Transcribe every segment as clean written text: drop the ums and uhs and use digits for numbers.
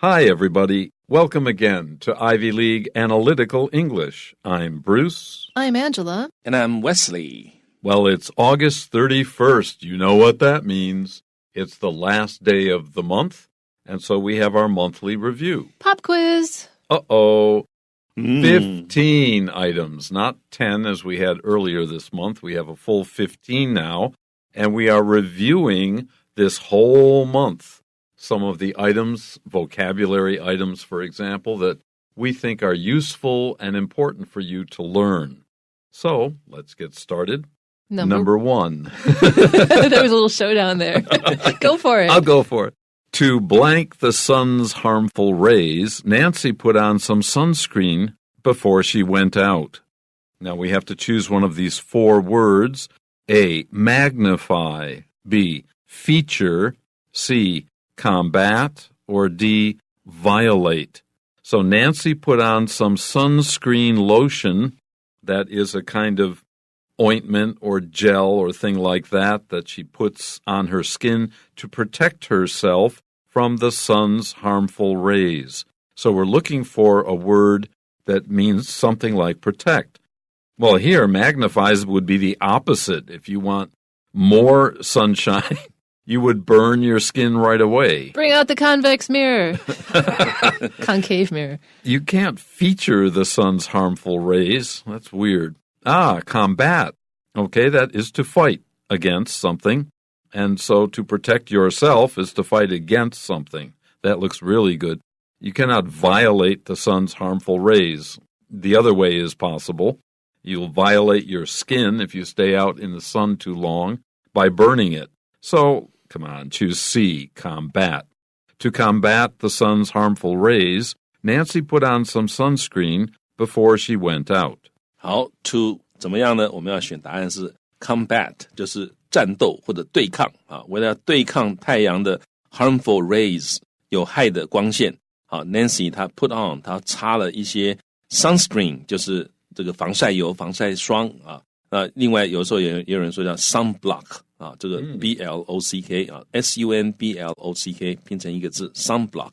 Hi, everybody. Welcome again to Ivy League Analytical English. I'm Bruce. I'm Angela. And I'm Wesley. Well, it's August 31st. You know what that means. It's the last day of the month, and so we have our monthly review. Pop quiz. Uh-oh. 15 items, not 10 as we had earlier this month. We have a full 15 now, and we are reviewing this whole month. Some of the items, vocabulary items, for example, that we think are useful and important for you to learn. So, let's get started. Number 1. There was a little showdown there. Go for it. I'll go for it. To blank the sun's harmful rays, Nancy put on some sunscreen before she went out. Now, we have to choose one of these 4 words. A, magnify. B, feature. C, combat, or D, violate. So Nancy put on some sunscreen lotion. That is a kind of ointment or gel or thing like that she puts on her skin to protect herself from the sun's harmful rays. So we're looking for a word that means something like protect. Well, here, magnifies would be the opposite. If you want more sunshine, you would burn your skin right away. Bring out the convex mirror. Concave mirror. You can't feature the sun's harmful rays. That's weird. Combat. Okay, that is to fight against something. And so to protect yourself is to fight against something. That looks really good. You cannot violate the sun's harmful rays. The other way is possible. You'll violate your skin if you stay out in the sun too long by burning it. So, come on, choose C, combat. To combat the sun's harmful rays, Nancy put on some sunscreen before she went out. 好 ，to 怎么样呢？我们要选答案是 combat， 就是战斗或者对抗啊。为了对抗太阳的 harmful rays 有害的光线，好 ，Nancy 她 put on 她擦了一些 sunscreen， 就是这个防晒油、防晒霜啊。另外有时候也有人说叫 sunblock 啊，这个 B-L-O-C-K 啊 ，S-U-N-B-L-O-C-K 拼成一个字 sunblock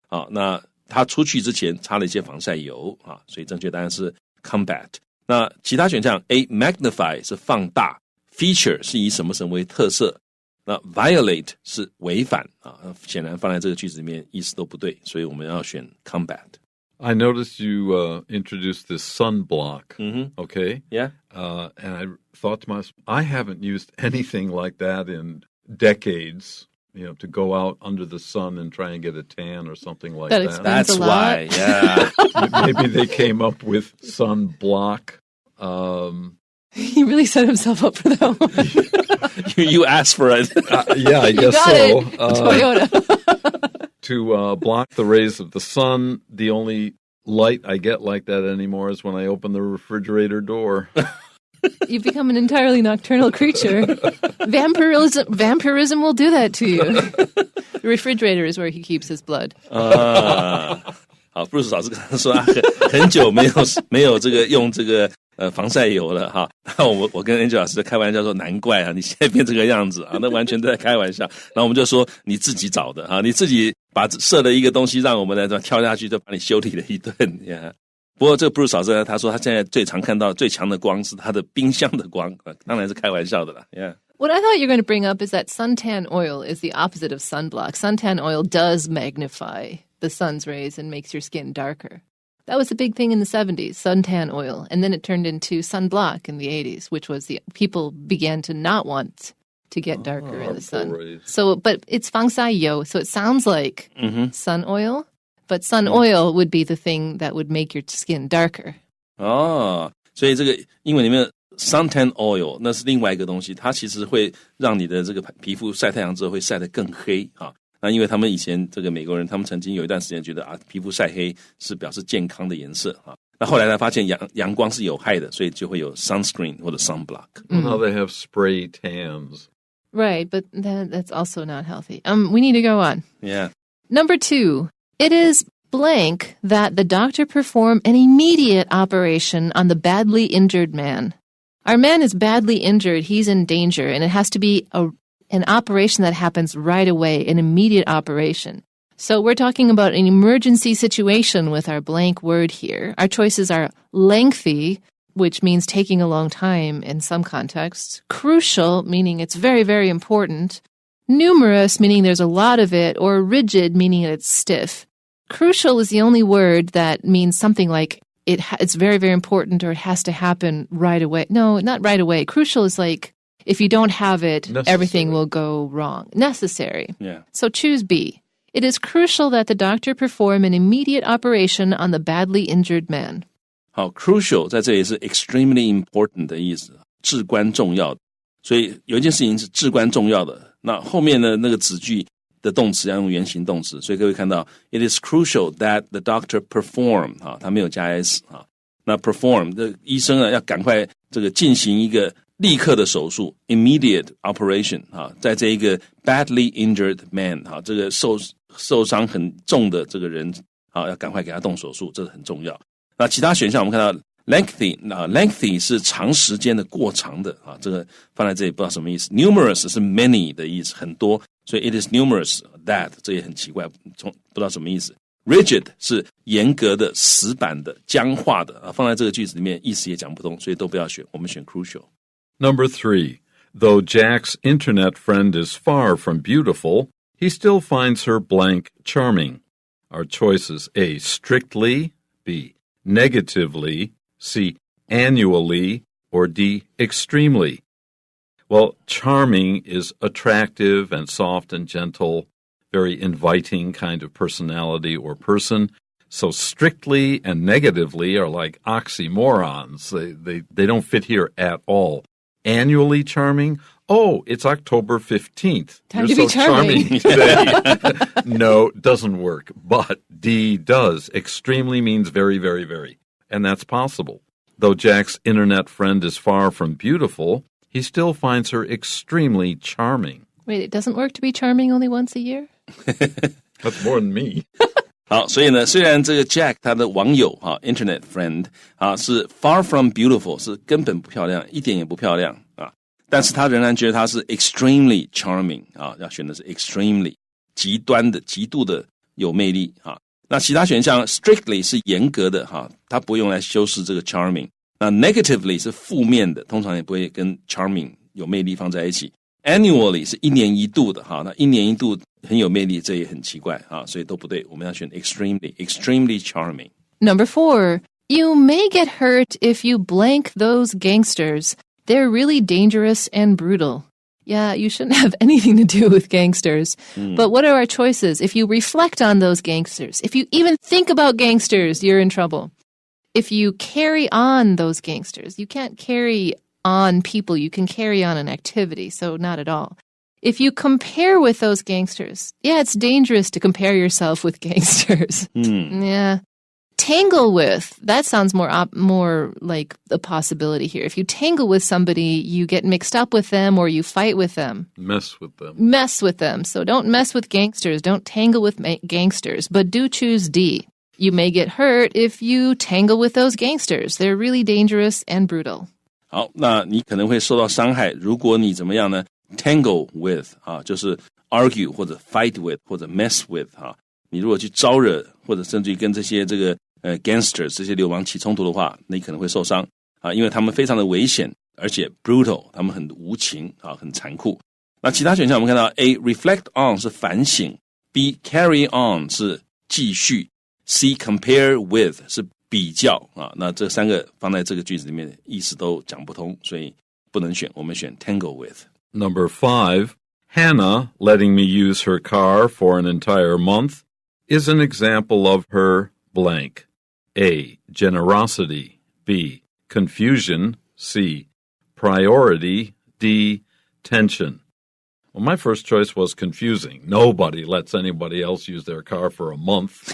啊。那他出去之前擦了一些防晒油啊，所以正确答案是 combat。那其他选项 A magnify 是放大 ，feature 是以什么什么为特色，那 violate 是违反啊，显然放在这个句子里面意思都不对，所以我们要选 combat。I noticed you introduced this sunblock, okay? Yeah. And I thought to myself, I haven't used anything like that in decades, to go out under the sun and try and get a tan or something like that. That's why, yeah. Maybe they came up with sunblock. He really set himself up for that one. You asked for it. Yeah, I guess so. It. Toyota. To block the rays of the sun, the only light I get like that anymore is when I open the refrigerator door. You've become an entirely nocturnal creature. Vampirism will do that to you. The refrigerator is where he keeps his blood. 好 ，Bruce 老师刚刚说很久没有这个用这个防晒油了哈。那我跟 Angel 老师在开玩笑说，难怪啊，你现在变这个样子啊，那完全都在开玩笑。然后我们就说你自己找的啊，你自己设了一个东西让我们来跳下去，就把你修理了一顿。Yeah. 不过这个 Bruce 老师呢，他说他现在最常看到最强的光是他的冰箱的光，当然是开玩笑的啦。Yeah. What I thought you were going to bring up is that suntan oil is the opposite of sunblock. Suntan oil does magnify the sun's rays and makes your skin darker. That was a big thing in the 70s, suntan oil. And then it turned into sunblock in the 80s, which was people began to not want to get darker in the sun. Right. So, but it's 防晒油, so it sounds like sun oil, but sun oil would be the thing that would make your skin darker. 哦，所以这个英文里面 suntan oil 那是另外一个东西，它其实会让你的这个皮肤晒太阳之后会晒得更黑啊。那因为他们以前这个美国人，他们曾经有一段时间觉得皮肤晒黑是表示健康的颜色啊。那后来呢，发现阳光是有害的，所以就会有 sunscreen 或者 sunblock. Now they have spray tans. Right, but that's also not healthy. We need to go on. Yeah. Number 2, it is blank that the doctor perform an immediate operation on the badly injured man. Our man is badly injured, he's in danger, and it has to be an operation that happens right away, an immediate operation. So we're talking about an emergency situation with our blank word here. Our choices are lengthy, which means taking a long time in some contexts. Crucial, meaning it's very, very important. Numerous, meaning there's a lot of it. Or rigid, meaning it's stiff. Crucial is the only word that means something like it's very, very important or it has to happen right away. No, not right away. Crucial is like if you don't have it, everything will go wrong. Necessary. Yeah. So choose B. It is crucial that the doctor perform an immediate operation on the badly injured man. 好 ，crucial 在这里是 extremely important 的意思，至关重要的。所以有一件事情是至关重要的，那后面呢那个子句的动词要用原形动词，所以各位看到 it is crucial that the doctor perform 啊，他没有加 s 啊，那 perform 这医生呢要赶快这个进行一个立刻的手术 immediate operation 啊，在这一个 badly injured man 啊，这个受伤很重的这个人啊，要赶快给他动手术，这是很重要。那其他选项我们看到 lengthy 是长时间的过长的啊，这个放在这里不知道什么意思。numerous 是 many 的意思，很多，所以 it is numerous that 这也很奇怪，不知道什么意思。rigid 是严格的、死板的、僵化的啊，放在这个句子里面意思也讲不通，所以都不要选，我们选 crucial。Number 3. Though Jack's internet friend is far from beautiful, he still finds her blank charming. Our choices A. Strictly, B. Negatively, C. Annually, or D. Extremely. Well, charming is attractive and soft and gentle, very inviting kind of personality or person. So strictly and negatively are like oxymorons. They don't fit here at all. Annually charming? Oh, it's October 15th. Time You're to be so charming today. No, doesn't work. But D does. Extremely means very, very, very. And that's possible. Though Jack's internet friend is far from beautiful, he still finds her extremely charming. Wait, it doesn't work to be charming only once a year? That's more than me. 好，所以呢，虽然这个 Jack 他的网友哈 ，Internet friend 啊是 far from beautiful， 是根本不漂亮，一点也不漂亮啊，但是他仍然觉得他是 extremely charming 啊，要选的是 extremely 极端的、极度的有魅力啊。那其他选项 strictly 是严格的哈，它不会用来修饰这个 charming。那 negatively 是负面的，通常也不会跟 charming 有魅力放在一起。Annually 是一年一度的哈，那一年一度很有魅力，这也很奇怪啊，所以都不对。我们要选 extremely charming. Number 4. You may get hurt if you blank those gangsters. They're really dangerous and brutal. Yeah, you shouldn't have anything to do with gangsters. But what are our choices? If you reflect on those gangsters, if you even think about gangsters, you're in trouble. If you carry on those gangsters, you can't carry on people, you can carry on an activity, so not at all. If you compare with those gangsters, yeah, it's dangerous to compare yourself with gangsters. Yeah. Tangle with, that sounds more like a possibility here. If you tangle with somebody, you get mixed up with them or you fight with them. Mess with them. Mess with them. So don't mess with gangsters. Don't tangle with gangsters. But do choose D. You may get hurt if you tangle with those gangsters. They're really dangerous and brutal. 好，那你可能会受到伤害。如果你怎么样呢 ？Tangle with 啊，就是 argue 或者 fight with 或者 mess with 啊。你如果去招惹或者甚至于跟这些这个gangsters 这些流氓起冲突的话，你可能会受伤啊，因为他们非常的危险，而且 brutal 他们很无情啊，很残酷。那其他选项我们看到 A reflect on 是反省 ，B carry on 是继续 ，C compare with 是比较啊，那这三个放在这个句子里面意思都讲不通，所以不能选，我们选 tangle with。Number 5. Hannah letting me use her car for an entire month is an example of her blank. A. Generosity. B. Confusion. C. Priority. D. Tension. Well, my first choice was confusing. Nobody lets anybody else use their car for a month.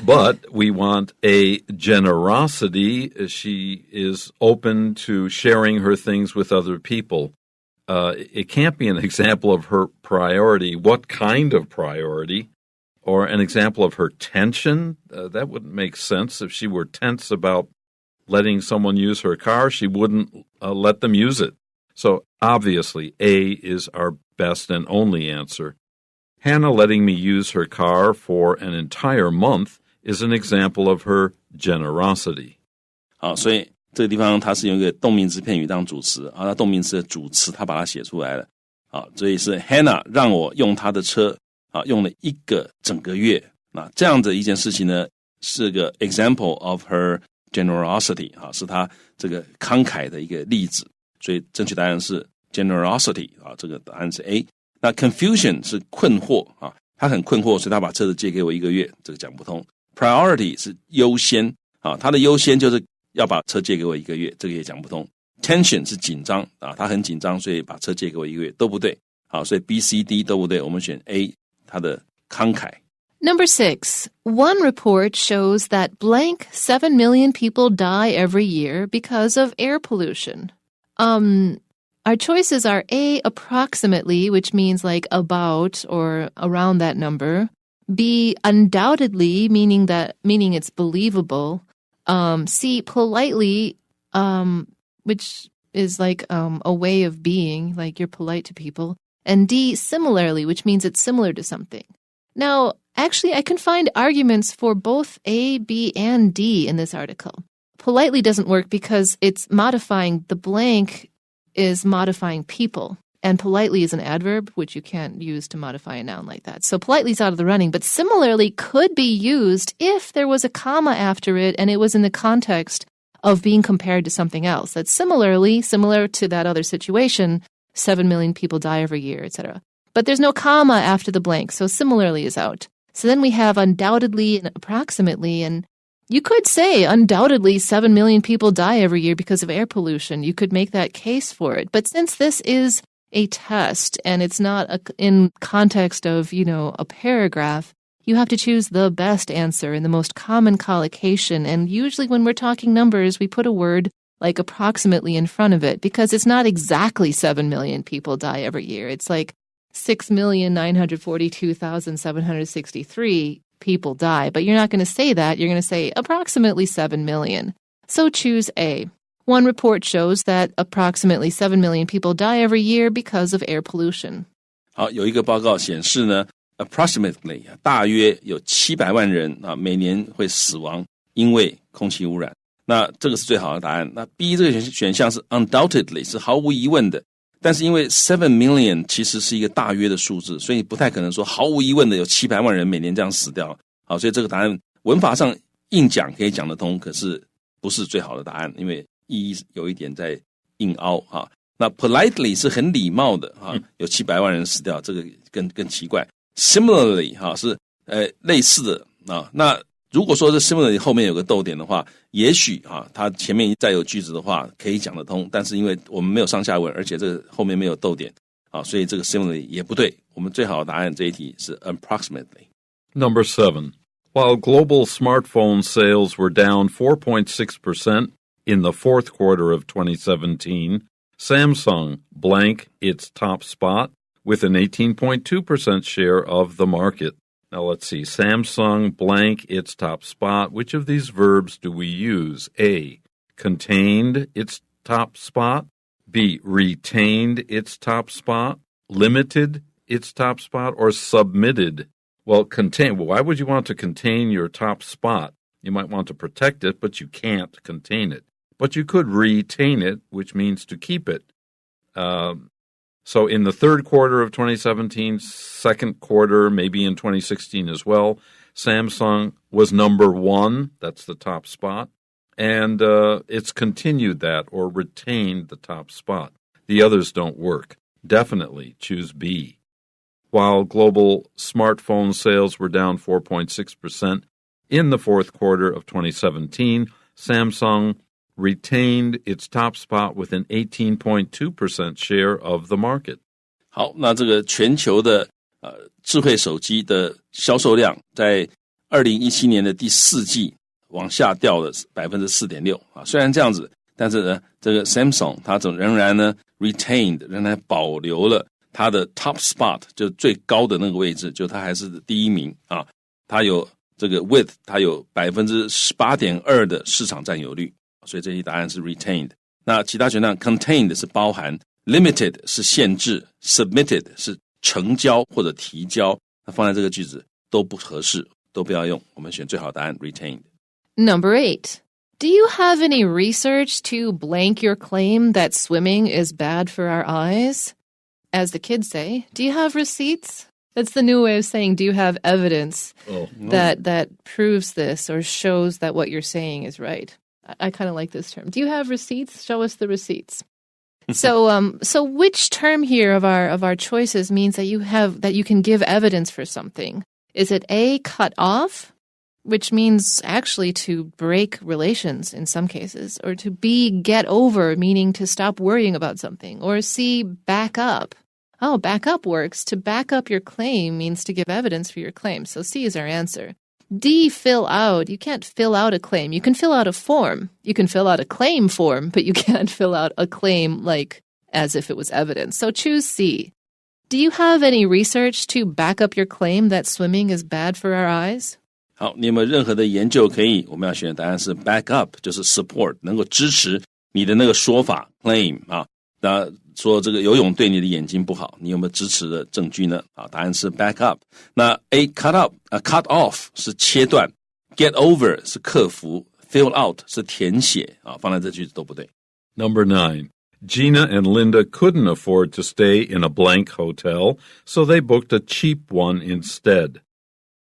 But we want a generosity. She is open to sharing her things with other people. It can't be an example of her priority. What kind of priority? Or an example of her tension? That wouldn't make sense. If she were tense about letting someone use her car, she wouldn't let them use it. So obviously, A is our best and only answer. Hannah letting me use her car for an entire month is an example of her generosity. 好，所以这个地方它是用一个动名词片语当主词，那动名词的主词它把它写出来了。好，所以是 Hannah 让我用她的车用了一个整个月。那这样的一件事情呢，是个 example of her generosity 是她这个慷慨的一个例子。所以正确答案是 generosity 这个答案是 A。那 confusion 是困惑他很困惑，所以他把车子借给我一个月，这个讲不通。priority 是优先他的优先就是要把车借给我一个月，这个也讲不通。tension 是紧张他很紧张，所以把车借给我一个月，都不对。好，所以 B、C、D 都不对，我们选 A， 他的慷慨。Number 6. One report shows that blank 7 million people die every year because of air pollution. Our choices are A, approximately, which means like about or around that number. B, undoubtedly, meaning it's believable. C, politely, which is like a way of being, like you're polite to people. And D, similarly, which means it's similar to something. Now, actually, I can find arguments for both A, B, and D in this article. Politely doesn't work because it's modifying the blank is modifying people, and politely is an adverb, which you can't use to modify a noun like that. So politely is out of the running, but similarly could be used if there was a comma after it and it was in the context of being compared to something else. That's similar to that other situation, 7 million people die every year, etc. But there's no comma after the blank, so similarly is out. So then we have undoubtedly and approximately, and you could say undoubtedly 7 million people die every year because of air pollution. You could make that case for it. But since this is a test and it's not in context of, a paragraph, you have to choose the best answer in the most common collocation. And usually when we're talking numbers, we put a word like approximately in front of it because it's not exactly 7 million people die every year. It's like 6,942,763 people die, but you're not going to say that. You're going to say approximately 7 million. So choose A. One report shows that approximately 7 million people die every year because of air pollution. 好，有一个报告显示呢 approximately 大约有700万人每年会死亡因为空气污染。那这个是最好的答案。那 B 这个选项是 undoubtedly 是毫无疑问的。但是因为7 million 其实是一个大约的数字，所以不太可能说毫无疑问的有700万人每年这样死掉。好，所以这个答案文法上硬讲可以讲得通，可是不是最好的答案，因为意义有一点在硬凹那 politely 是很礼貌的有700万人死掉，这个更奇怪。Similarly 是类似的那如果说是 similarly 后面有个逗点的话，也许它前面再有句子的话可以讲得通，但是因为我们没有上下文，而且这个后面没有逗点所以这个 similarly 也不对。我们最好的答案这一题是 approximately. Number 7. While global smartphone sales were down 4.6% in the fourth quarter of 2017, Samsung blank its top spot with an 18.2% share of the market. Now let's see. Samsung blank its top spot. Which of these verbs do we use? A, contained its top spot. B, retained its top spot. Limited its top spot. Or submitted. Well, contain. Why would you want to contain your top spot? You might want to protect it, but you can't contain it. But you could retain it, which means to keep it. So in the third quarter of 2017, second quarter, maybe in 2016 as well, Samsung was number 1. That's the top spot. And it's continued that or retained the top spot. The others don't work. Definitely choose B. While global smartphone sales were down 4.6% in the fourth quarter of 2017, Samsung retained its top spot with an 18.2% share of the market. 好，那这个全球的智慧手机的销售量在2017年的第4季往下掉了 4.6% 虽然这样子，但是呢这个 Samsung 它仍然呢 retained 仍然保留了它的 top spot 就最高的那个位置，就它还是第一名它有这个 with 它有 18.2% 的市场占有率，所以这题答案是 retained。 那其他选项 contained 是包含， limited 是限制， submitted 是成交或者提交，那放在这个句子都不合适，都不要用，我们选最好的答案 retained. Number 8. Do you have any research to blank your claim that swimming is bad for our eyes? As the kids say, do you have receipts? That's the new way of saying, do you have evidence that proves this or shows that what you're saying is right? I kind of like this term. Do you have receipts? Show us the receipts. So which term here of our choices means that you can give evidence for something? Is it A, cut off, which means actually to break relations in some cases, or to B, get over, meaning to stop worrying about something, or C, back up? Oh, back up works. To back up your claim means to give evidence for your claim. So C is our answer. D, fill out. You can't fill out a claim. You can fill out a form. You can fill out a claim form, but you can't fill out a claim like as if it was evidence. So choose C. Do you have any research to back up your claim that swimming is bad for our eyes? 好，你有没有任何的研究可以？我们要选的答案是 back up， 就是 support， 能够支持你的那个说法 claim 啊。那说这个游泳对你的眼睛不好，你有没有支持的证据呢？啊，答案是 back up。那 A cut off 是切断 ，get over 是克服 ，fill out 是填写啊，放在这句子都不对。Number 9. Gina and Linda couldn't afford to stay in a blank hotel, so they booked a cheap one instead.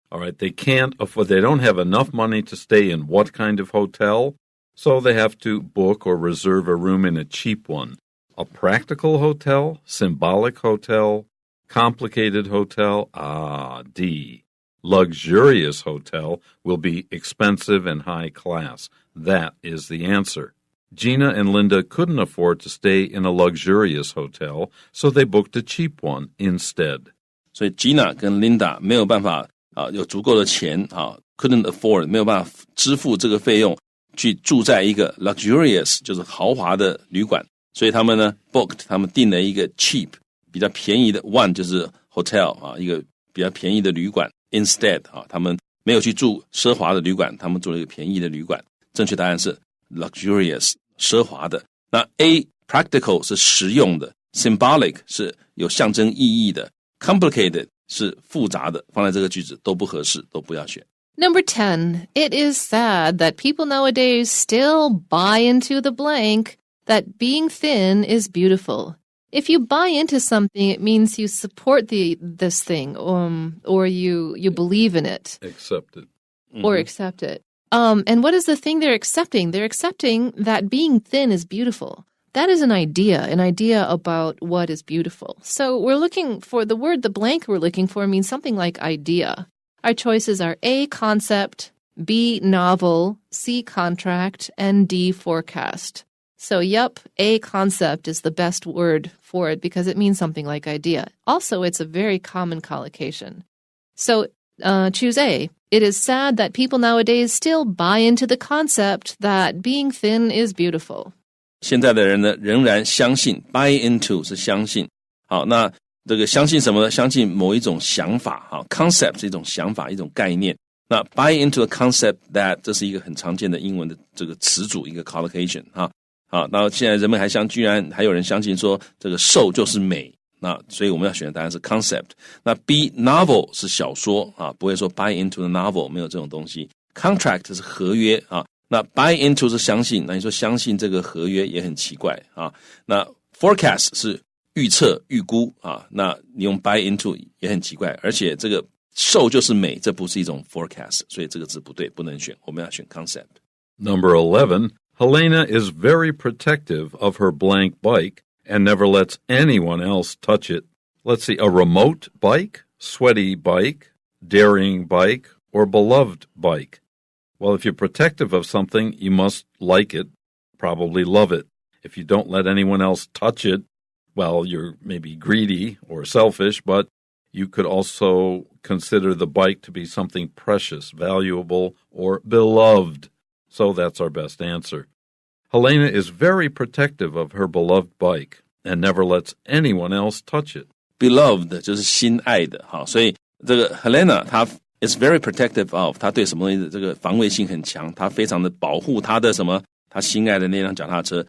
All right, they don't have enough money to stay in what kind of hotel? So they have to book or reserve a room in a cheap one. A practical hotel, symbolic hotel, complicated hotel, D. Luxurious hotel will be expensive and high class. That is the answer. Gina and Linda couldn't afford to stay in a luxurious hotel, so they booked a cheap one instead. 所以 Gina 跟 Linda 没有办法有足够的钱couldn't afford 没有办法支付这个费用去住在一个 luxurious 就是豪华的旅馆，所以他们呢 booked 他们订了一个 cheap 比较便宜的 one 就是 hotel 一个比较便宜的旅馆 instead 他们没有去住奢华的旅馆，他们住了一个便宜的旅馆。正确答案是 luxurious 奢华的。那 A practical 是实用的， symbolic 是有象征意义的， complicated 是复杂的，放在这个句子都不合适，都不要选。Number 10. It is sad that people nowadays still buy into the blank that being thin is beautiful. If you buy into something, it means you support this thing, or you believe in it. Accept it. Or accept it. And what is the thing they're accepting? They're accepting that being thin is beautiful. That is an idea about what is beautiful. So we're looking for the word, the blank we're looking for means something like idea. Our choices are A, concept, B, novel, C, contract, and D, forecast. So, yep, A, concept is the best word for it because it means something like idea. Also, it's a very common collocation. So, choose A. It is sad that people nowadays still buy into the concept that being thin is beautiful. 现在的人呢，仍然相信 buy into 是相信。好，那这个相信什么呢？相信某一种想法。好 ，concept 是一种想法，一种概念。那 buy into the concept that 这是一个很常见的英文的这个词组，一个 collocation 哈。好，那现在人们居然还有人相信说这个瘦就是美。那所以我们要选的答案是 concept。那 B novel 是小说不会说 buy into the novel 没有这种东西。contract 是合约那 buy into 是相信，那你说相信这个合约也很奇怪那 forecast 是预测预估那你用 buy into 也很奇怪，而且这个瘦就是美，这不是一种 forecast， 所以这个字不对，不能选，我们要选 concept。 Number 11. Helena is very protective of her blank bike and never lets anyone else touch it. Let's see, a remote bike, sweaty bike, daring bike, or beloved bike? Well, if you're protective of something, you must like it, probably love it. If you don't let anyone else touch it, well, you're maybe greedy or selfish, but you could also consider the bike to be something precious, valuable, or beloved. So that's our best answer. Helena is very protective of her beloved bike and never lets anyone else touch it. Beloved 就是心爱的所以这个 Helena 她 is very protective of 她对什么东西的这个防卫性很强，她非常的保护她的什么她心爱的那辆脚踏车，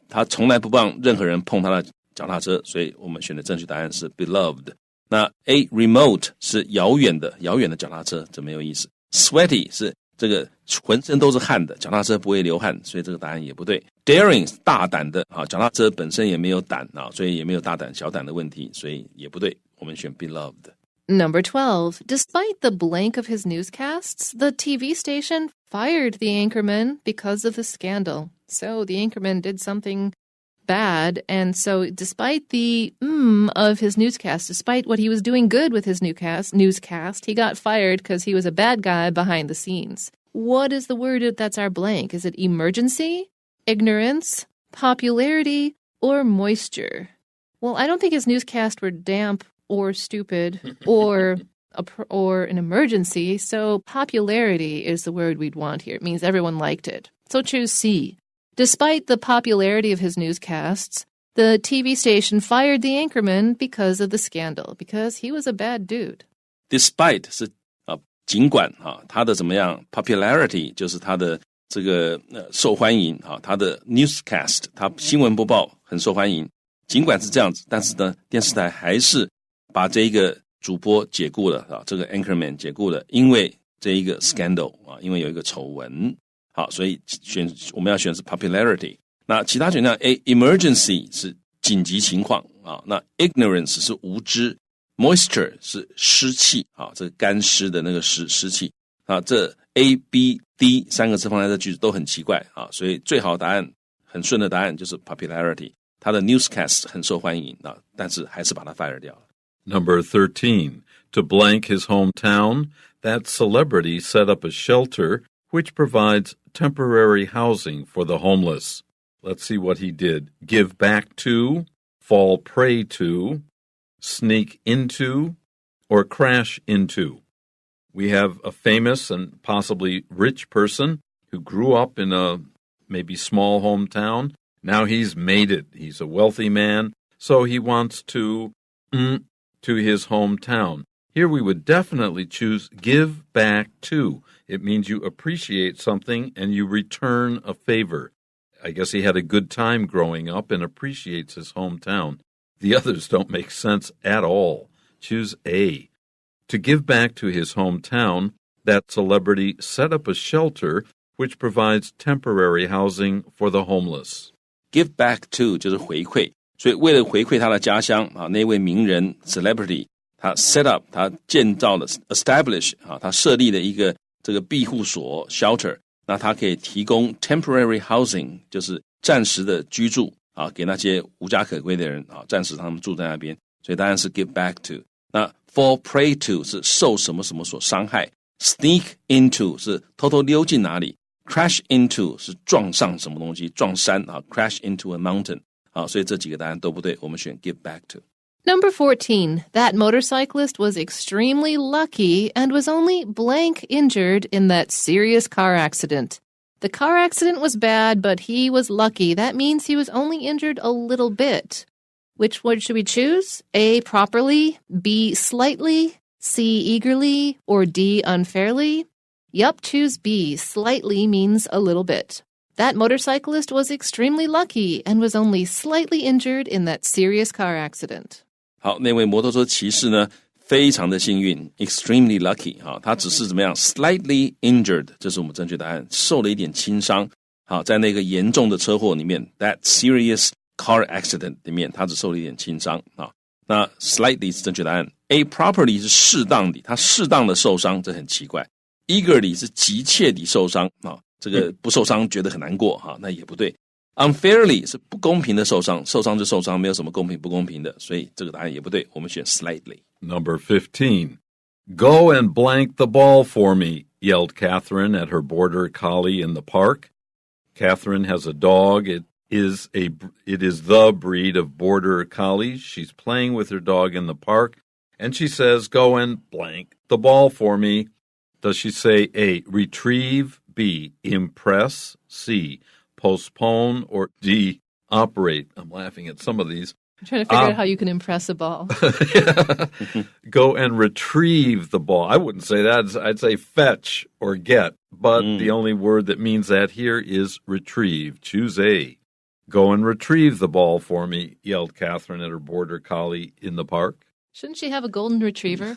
她从来不让任何人碰她的脚踏车，所以我们选的正确答案是 beloved。那 A remote 是遥远的脚踏车，这没有意思。Sweaty 是这个浑身都是汗的，脚踏车不会流汗，所以这个答案也不对。Daring 是大胆的，脚踏车本身也没有胆，所以也没有大胆小胆的问题，所以也不对。我们选 beloved。Number 12. Despite the blank of his newscasts, the TV station fired the anchorman because of the scandal. So the anchorman did something bad, and so despite the of his newscast, despite what he was doing good with his newscast, he got fired because he was a bad guy behind the scenes. What is the word that's our blank? Is it emergency, ignorance, popularity, or moisture? Well, I don't think his newscasts were damp or stupid or an emergency, so popularity is the word we'd want here. It means everyone liked it. So choose C. Despite the popularity of his newscasts, the TV station fired the anchorman because of the scandal, because he was a bad dude. Despite 是尽管他的怎么样 popularity 就是他的这个受欢迎他的 newscast 他新闻播报很受欢迎，尽管是这样子，但是呢电视台还是把这一个主播解雇了这个 anchorman 解雇了，因为这一个 scandal 因为有一个丑闻。好，所以我们要选的是 popularity。那其他选项 A emergency 是紧急情况那 ignorance 是无知 ，moisture 是湿气这个干湿的那个湿气这 A B D 三个字放在这句子都很奇怪所以最好的答案很顺的答案就是 popularity。他的 newscast 很受欢迎但是还是把它 fire 掉了。Number 13. To blank his hometown, that celebrity set up a shelter which provides temporary housing for the homeless. Let's see what he did. Give back to, fall prey to, sneak into, or crash into. We have a famous and possibly rich person who grew up in a maybe small hometown. Now he's made it. He's a wealthy man, so he wants to his hometown. Here we would definitely choose give back to. It means you appreciate something and you return a favor. I guess he had a good time growing up and appreciates his hometown. The others don't make sense at all. Choose A. To give back to his hometown, that celebrity set up a shelter which provides temporary housing for the homeless. Give back to 就是回馈，所以为了回馈他的家乡那位名人 celebrity 他 set up 他建造了 establish 他设立了一个这个庇护所 shelter， 那他可以提供 temporary housing 就是暂时的居住给那些无家可归的人暂时他们住在那边，所以答案是 give back to。 那 fall prey to 是受什么什么所伤害， sneak into 是偷偷溜进哪里， crash into 是撞上什么东西，撞山crash into a mountain 所以这几个答案都不对，我们选 give back to。 Number 14. That motorcyclist was extremely lucky and was only blank injured in that serious car accident. The car accident was bad, but he was lucky. That means he was only injured a little bit. Which word should we choose? A, properly, B, slightly, C, eagerly, or D, unfairly? Yup, choose B. Slightly means a little bit. That motorcyclist was extremely lucky and was only slightly injured in that serious car accident. 好，那位摩托车骑士呢非常的幸运 extremely lucky 他只是怎么样 slightly injured 这是我们正确答案，受了一点轻伤在那个严重的车祸里面 that serious car accident 里面他只受了一点轻伤那 slightly 是正确答案。 A properly 是适当的，他适当的受伤，这很奇怪。 eagerly 是急切地受伤这个不受伤觉得很难过那也不对。 unfairly 是不公平的受伤，受伤就受伤，没有什么公平不公平的，所以这个答案也不对，我们选 slightly。 Number 15. Go and blank the ball for me, yelled Catherine at her border collie in the park. Catherine has a dog. It is the breed of border collies. She's playing with her dog in the park, and she says, go and blank the ball for me. Does she say A, retrieve, B, impress, C, postpone, or D, operate? I'm laughing at some of these. I'm trying to figure out how you can impress a ball. Go and retrieve the ball. I wouldn't say that. I'd say fetch or get, but the only word that means that here is retrieve. Choose A. Go and retrieve the ball for me, yelled Catherine at her border collie in the park. Shouldn't she have a golden retriever?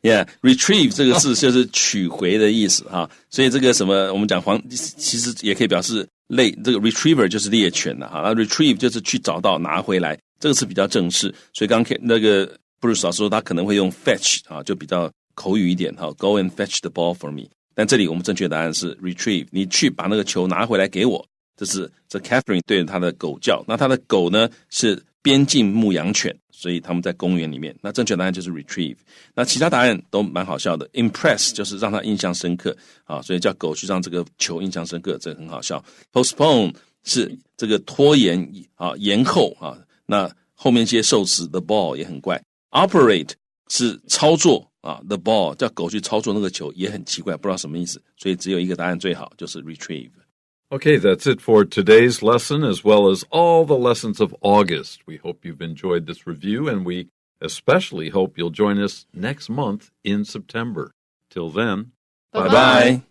Yeah, retrieve 这个字就是取回的意思哈，所以这个什么我们讲其实也可以表示这个 retriever 就是猎犬了哈，那 retrieve 就是去找到拿回来，这个词比较正式，所以刚刚那个 Bruce 老师说他可能会用 fetch 啊，就比较口语一点哈 ，Go and fetch the ball for me。但这里我们正确答案是 retrieve， 你去把那个球拿回来给我。这 Catherine 对着他的狗叫，那他的狗呢是边境牧羊犬，所以他们在公园里面。那正确答案就是 retrieve。那其他答案都蛮好笑的 ，impress 就是让他印象深刻啊，所以叫狗去让这个球印象深刻，这很好笑。postpone 是这个拖延啊，延后啊，那后面接受词 the ball 也很怪。operate 是操作啊 ，the ball 叫狗去操作那个球也很奇怪，不知道什么意思，所以只有一个答案最好，就是 retrieve。Okay, that's it for today's lesson, as well as all the lessons of August. We hope you've enjoyed this review, and we especially hope you'll join us next month in September. Till then, bye-bye.